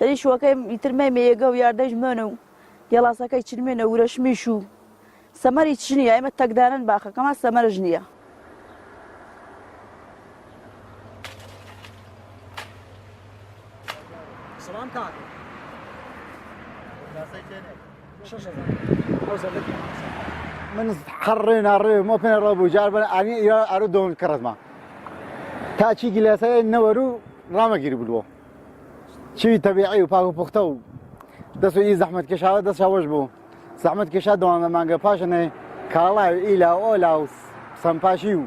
دەری شوەکەی ئیترمە مێگە و یاردەش منە و گێڵاسەکەی چلمێنە ورەشمیش و سەمەری چ نییە ئێمە تەکدانن باخەکەمان سەمەرژ نییە. سلام کاک. من حڕێ ناڕێ مۆ پێ ڕۆبوو جار بە ئانی ئێرە ئەرو دۆن کڕەتمە تا چی گیلاسەیە نەوەرو ڕامەگیری بووە چی تەبیعی و پاک و پوختە و دەست و ئی زەحمەت کێشاوە دەست شەوەش بوو زەحمەت کێشا دەوامە مانگە پاشنێ کاڵای و ئیلا و ئۆلا و سەمپاشی و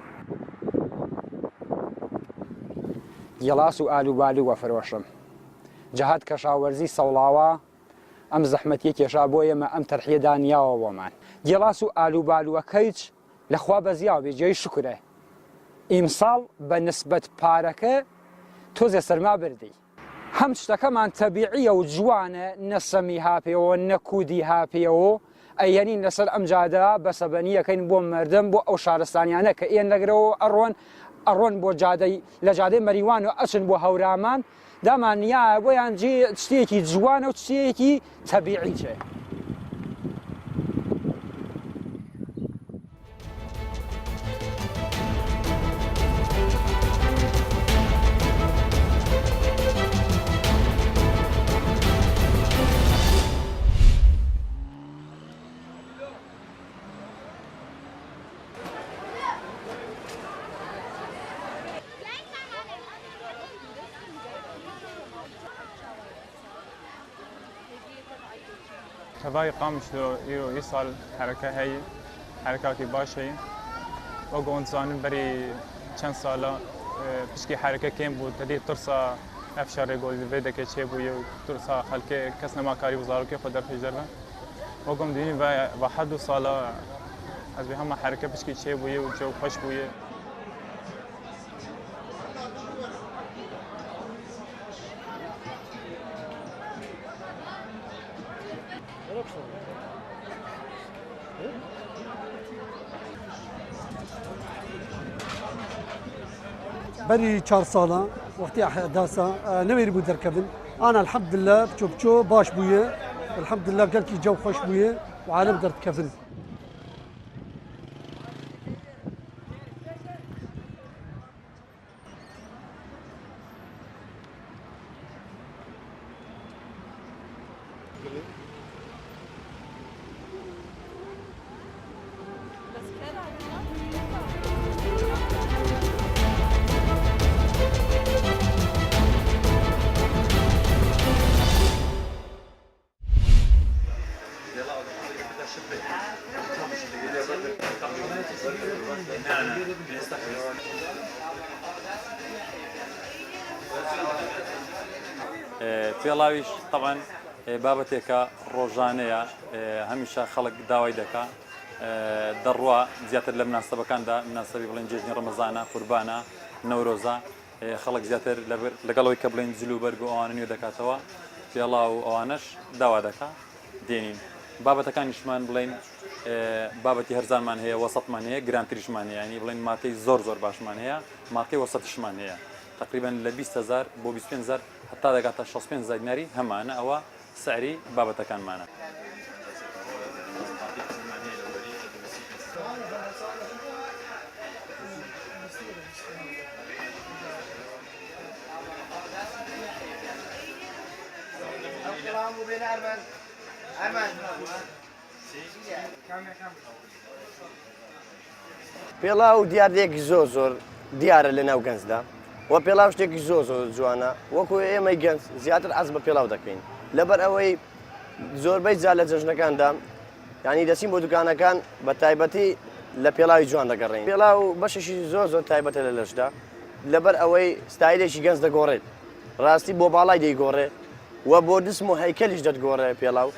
گێڵاس و ئالوبالی وە فرۆشم جەهات کەشاوەرزی سەوڵاوە ئەم زەحمەتیە کێشا بۆ ئێمە ئەم تەرحیە دانیاوە بۆمان گێڵاس و ئالوبالوەکەیچ لەخوا بەزیاو بێجێی شکرێ ئیمساڵ بە نسبەت پارەکە تۆزێ سەرما بردی هەم شتەکەمان تەبیعیە و جوانە نەسەمی هاپێەوە نەکودی هاپێەوە ئەیەنین لەسەر ئەم جادە بەسەبەنیەکەین بۆ مردم بۆ ئەو شارستانیانە کە ئێن لەگرەوە ئەڕۆن بۆ جادەی لە جادەی مەریوان و ئەچن بۆ هەورامان دامانیا بۆیان شتێکی جوانە و شتێکی تەبیعی چێ. هواي قامش لو يصل حركة هي حركة باش هي وقون زانم بري چند سالا پشکی حرکه کم بود تدی ترسا افشار گل ویده که چه بود ترسا خلک کس نما کاری وزارو که خود در پیش درن وقوم دینی و حد سالا از به همه حرکه پشکی چه بود و جو خوش بود بری 4 ساله وقتی احداثا نمیری بود درکبن انا الحمد لله بچو باش بویه الحمد لله قال کی جو خوش بویه و عالم درت کفن پێڵاویش طبعا بابەتێکە ڕۆژانەیە هەمیشە خەڵک داوای دەکا دەڕوا زیاتر لە مناسبەکاندا مناسبی بڵێن جێژنی ڕەمەزانە قوربانە نەورۆزە خەڵک زیاتر لەگەڵەوەی کە بڵێن جلو بەرگ و ئەوانە نوێ دەکاتەوە پێڵاو و ئەوانەش داوا دەکا دێنین بابەتەکانیشمان بڵێن بابەتی هەرزانمان هەیە وەسەطمان هەیە گرانتریشمان هەیە ینی بڵێن ماتەی زۆر باشمان هەیە ماتەی وەسەتشمان هەیە تقریبا لە 20,000 بۆ 25,000 حتا دەگاتە 65,000 دیناری هەمانە ئەوە سعری بابەتەکانمانە. پێڵاو دیاردێکی زۆر دیارە لە ناو گەنجدا و پێڵاو شتێکی زۆر جوانە وەکو ئێمەی گەنج زیاتر ئەس بە پێڵاو دەکەین لەبەر ئەوەی زۆربەی جا لە جەژنەکاندا ینی دەچین بۆ دوکانەکان بە تایبەتی لە پێڵاوی جوان دەگەڕین پێڵاو بەشێکی زۆر تایبەتە لە لەشدا لەبەر ئەوەی ستایلێکی گەنج دەگۆڕێت ڕاستی بۆ باڵای دەیگۆڕێ و بۆ دسم و هەیکەلیش دەتگۆڕێ پێڵاو